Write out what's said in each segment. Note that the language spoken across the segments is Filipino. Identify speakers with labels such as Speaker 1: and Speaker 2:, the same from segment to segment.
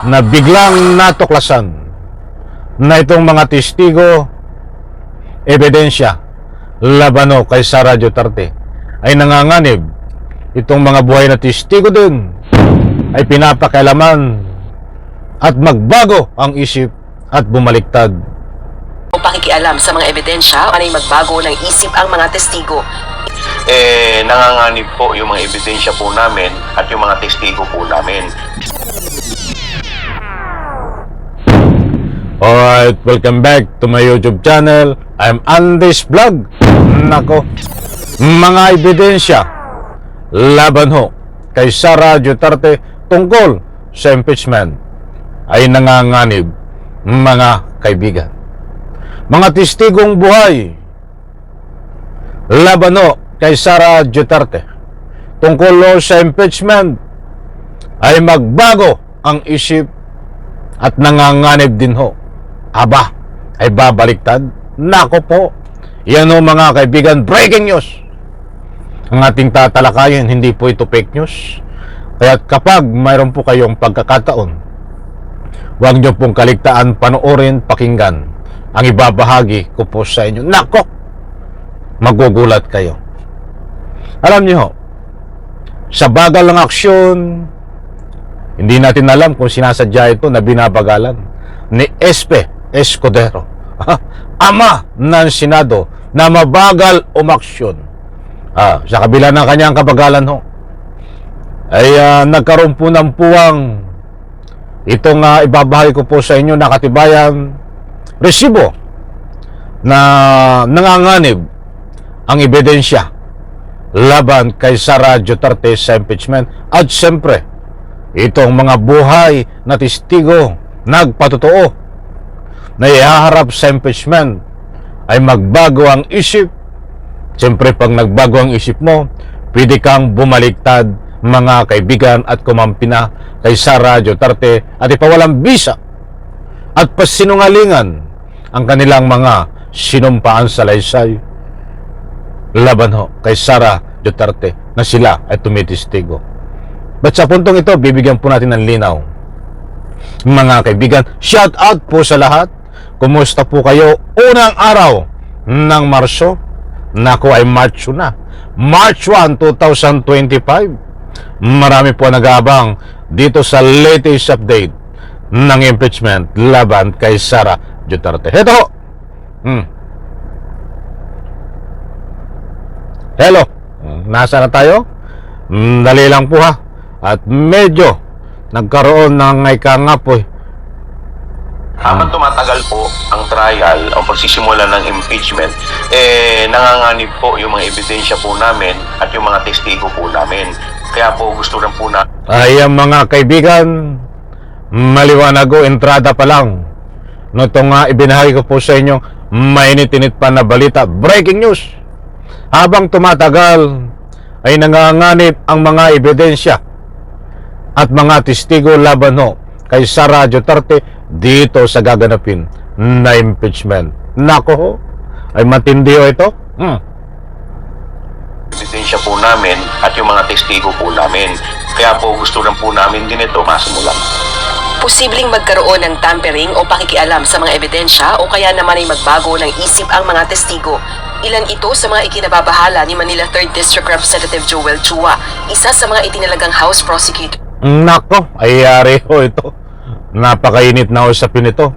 Speaker 1: na biglang natuklasan na itong mga testigo, ebidensya labano kay Sara Duterte ay nanganganib. Itong mga buhay na testigo din ay pinapakialaman at magbago ang isip at bumaliktad.
Speaker 2: O pakikialam sa mga ebidensya, anay magbago ng isip ang mga testigo.
Speaker 3: Nanganganib po yung mga ebidensya po namin at yung mga testigo po namin.
Speaker 1: Alright, welcome back to my YouTube channel. I'm Andy's Vlog. Nako, mga ebidensya laban ho kay Sara Duterte tungkol sa impeachment ay nanganganib, mga kaibigan. Mga testigong buhay laban ho kay Sara Duterte tungkol sa impeachment ay magbago ang isip at nanganganib din ho. Aba, ay babaliktad? Nako po, yan o mga kaibigan, breaking news ang ating tatalakayin. Hindi po ito fake news. Kaya kapag mayroon po kayong pagkakataon, huwag nyo pong kaligtaan panoorin, pakinggan ang ibabahagi ko po sa inyo. Nako, magugulat kayo. Alam nyo ho, sa bagal ng aksyon, hindi natin alam kung sinasadya ito na binabagalan ni Espe Escudero, ama ng Senado, na mabagal umaksyon. Sa kabila ng kanyang kabagalan ho, ay nagkaroon po ng puwang itong ibabahagi ko po sa inyo na katibayan, resibo na nanganganib ang ebidensya laban kay Sara Duterte sa impeachment. At siyempre, itong mga buhay na testigo nagpatotoo na ihaharap sa impeachment ay magbago ang isip. Siyempre, pag nagbago ang isip mo, pwede kang bumaliktad, mga kaibigan, at kumampi na kay Sara Duterte at ipawalang bisa at pasinungalingan ang kanilang mga sinumpaan sa salaysay laban ho kay Sara Duterte na sila ay tumitestigo. But sa puntong ito, bibigyan po natin ng linaw, mga kaibigan. Shout out po sa lahat. Kumusta po kayo? Unang araw ng Marso. Naku, ay March na. March 1, 2025. Marami po nag-aabang dito sa latest update ng impeachment laban kay Sara Duterte. Heto ho. Hello. Nasa na tayo? Dali lang po ha. At medyo nagkaroon ng ikaangapoy.
Speaker 3: Habang tumatagal po ang trial, ang pagsisimula ng impeachment, nanganganib po yung mga ebidensya po namin at yung mga testigo po namin. Kaya po gusto rin po na...
Speaker 1: Ayan mga kaibigan, maliwanag o entrada pa lang. No, itong ibinahagi ko po sa inyo, mainit-init pa na balita, breaking news. Habang tumatagal, ay nanganganib ang mga ebidensya at mga testigo laban ho kay Sara Duterte dito sa gaganapin na impeachment. Nako ho, ay matindi ho ito.
Speaker 3: Ebidensya po namin at yung mga testigo po namin. Kaya po gusto rin po namin din ito masimulan.
Speaker 2: Posibleng magkaroon ng tampering o pakikialam sa mga ebidensya o kaya naman ay magbago ng isip ang mga testigo. Ilan ito sa mga ikinababahala ni Manila 3rd District Representative Joel Chua, isa sa mga itinalagang House Prosecutor.
Speaker 1: Nako, ay yari ho ito. Napakainit na usapin ito.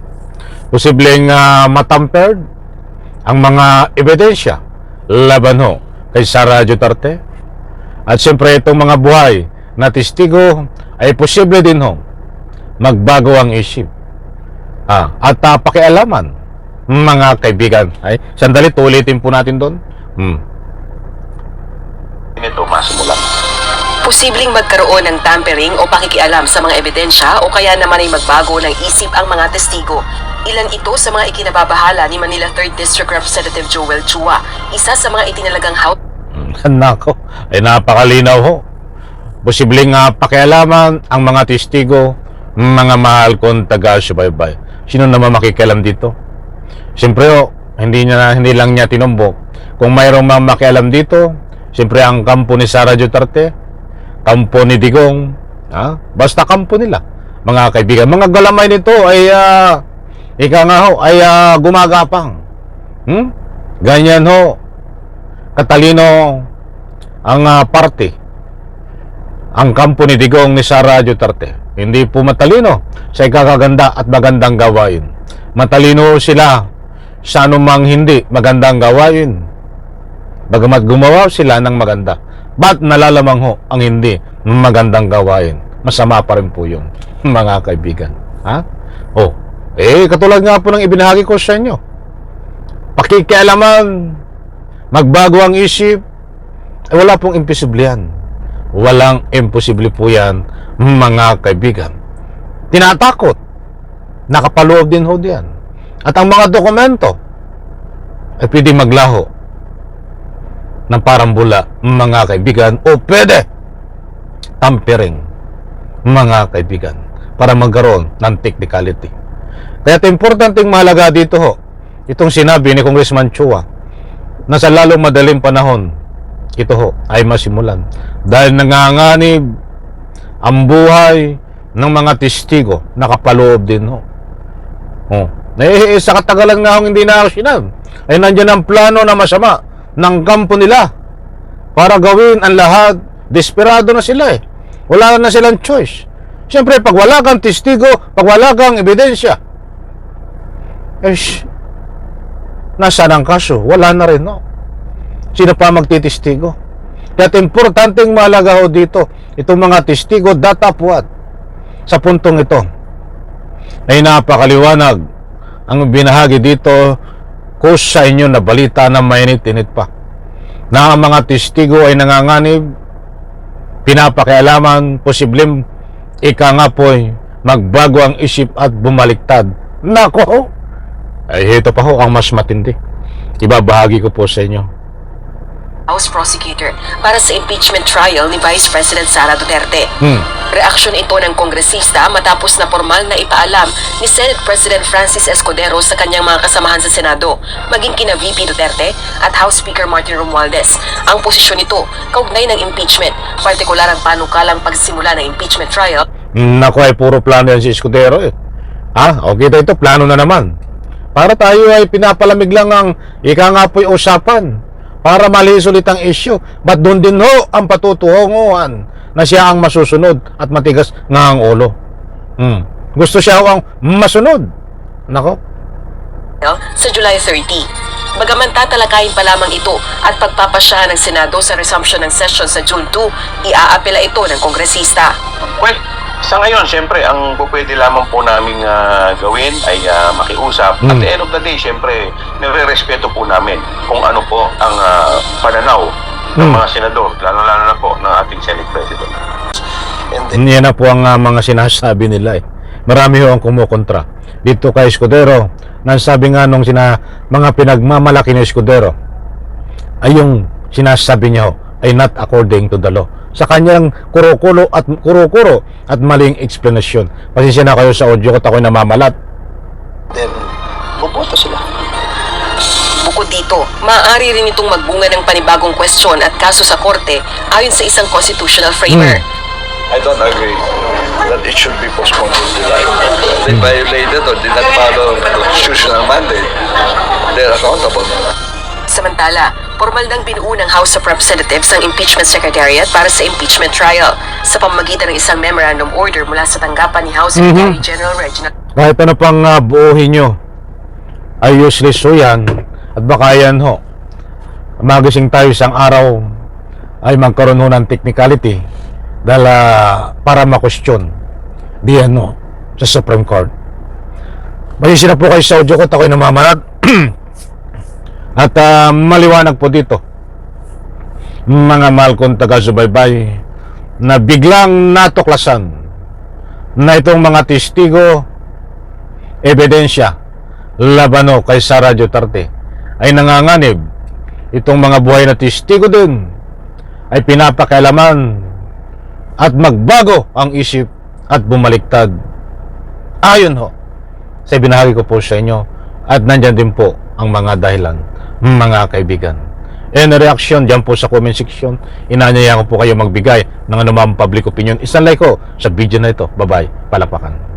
Speaker 1: Posibleng matampered ang mga ebidensya laban ho kay Sara Duterte. At siyempre itong mga buhay na testigo ay posible din ho magbago ang isip at pakialaman, mga kaibigan. Ay, sandali, tulitin po natin doon.
Speaker 3: Ito masimulan.
Speaker 2: Posibleng magkaroon ng tampering o pakikialam sa mga ebidensya o kaya naman ay magbago ng isip ang mga testigo. Ilan ito sa mga ikinababahala ni Manila 3rd District Representative Joel Chua, isa sa mga itinalagang House.
Speaker 1: Nako, ay napakalinaw ho. Posibleng pakialaman ang mga testigo, mga mahal kong taga-subaybay. Sino naman makikialam dito? Siyempre ho, hindi lang niya tinumbok. Kung mayroong makialam dito, siyempre ang kampo ni Sara Duterte, kampo ni Digong, basta kampo nila mga kaibigan. Mga galamay nito ay ika nga ho, ay gumagapang. Ganyan ho, katalino ang party, ang kampo ni Digong ni Sara Duterte. Hindi po matalino sa ikakaganda at magandang gawain. Matalino sila sa anumang hindi magandang gawain. Bagamat gumawa sila ng maganda, ba't nalalamang ho ang hindi magandang gawain? Masama pa rin po yun, mga kaibigan. Ha? Katulad nga po ng ibinahagi ko sa inyo. Pakikialaman, magbago ang isip, wala pong imposible yan. Walang imposible po yan, mga kaibigan. Tinatakot, nakapaloob din ho diyan. At ang mga dokumento ay pwede maglaho ng parang bula, mga kaibigan, o pwede tampering, mga kaibigan, para magkaroon ng technicality. Kaya importanteng mahalaga dito ho, itong sinabi ni Congressman Chua, na sa lalong madaling panahon, ito ho ay masimulan. Dahil nanganganib ang buhay ng mga testigo, nakapaloob din ho. Sa katagalan nga hong hindi na sinab, ay nandiyan ang plano na masama ng kampo nila para gawin ang lahat. Desperado na sila Wala na silang choice. Siyempre, pag wala kang testigo, pag wala kang ebidensya, nasaan ang kaso? Wala na rin, no? Sino pa magtitistigo? Kaya importanteng mahalaga ho dito, itong mga testigo, data puwat. Sa puntong ito, ay napakaliwanag ang binahagi dito ko sa inyo na balita na mainit-init pa. Na ang mga testigo ay nanganganib, pinapakialaman, posibleng ika nga po'y magbago ang isip at bumaliktad. Nako! Ay ito pa ho ang mas matindi. Ibabahagi ko po sa inyo.
Speaker 2: House Prosecutor para sa impeachment trial ni Vice President Sara Duterte. Reaksyon ito ng kongresista matapos na formal na ipaalam ni Senate President Francis Escudero sa kanyang mga kasamahan sa Senado, maging kina VP Duterte at House Speaker Martin Romualdez. Ang posisyon nito kaugnay ng impeachment, partikular ang panukalang pagsimula ng impeachment trial.
Speaker 1: Naku, ay puro plano yan si Escudero Okay, ito plano na naman. Para tayo ay pinapalamig lang ang ika nga po'y usapan para malinis ulit ang issue. But doon din ho ang patutuhonguhan na siya ang masusunod at matigas nga ang ulo. Gusto siya ho ang masunod. Nako.
Speaker 2: Sa July 30. Bagaman tatalakayin pa lamang ito at pagpapasyahan ng Senado sa resumption ng session sa June 2, iaapela ito ng kongresista.
Speaker 3: Well, sa ngayon, siyempre, ang pwede lamang po namin gawin ay makiusap. At the end of the day, siyempre, nire-respeto po namin kung ano po ang pananaw ng mga senador, lalo-lalo na po ng ating Senate President.
Speaker 1: Yan na po ang mga sinasabi nila Marami ho ang kumukontra dito kay Escudero. Nang sabi nga nung mga pinagmamalaki ni Escudero ay yung sinasabi niya ay not according to the law. Sa kanyang kuro-kuro at maling explanation. Pasensya na kayo sa audio ko at ako'y namamalat.
Speaker 4: Then, buboto sila.
Speaker 2: Bukod dito, maaari rin itong magbunga ng panibagong kwestiyon at kaso sa korte ayon sa isang constitutional framer.
Speaker 4: I don't agree that it should be postponed to July. They violated or did not follow the constitutional mandate. They're accountable.
Speaker 2: Samantala, formal nang binuo ng House of Representatives ang Impeachment Secretariat para sa impeachment trial sa pamamagitan ng isang memorandum order mula sa tanggapan ni House Secretary General Reginald.
Speaker 1: Kahit ano pang buuhin nyo ay useless ho yan. At baka yan ho, magising tayo isang araw ay magkaroon ho ng technicality dahil para ma-question diyan ho sa Supreme Court. Magising na po kayo sa audio ko at ako'y namamalat. At maliwanag po dito, mga mahal kong taga-subaybay, na biglang natuklasan na itong mga testigo, ebidensya, labano kay Sara Duterte ay nanganganib. Itong mga buhay na testigo din ay pinapakialaman at magbago ang isip at bumaliktad. Ayon ho sa ibinahagi ko po sa inyo, at nandyan din po ang mga dahilan, mga kaibigan. any reaction dyan po sa comment section. Inaanyayahan ko po kayo magbigay ng anumang public opinion. Isang like ko sa video na ito. Bye-bye. Palapakan.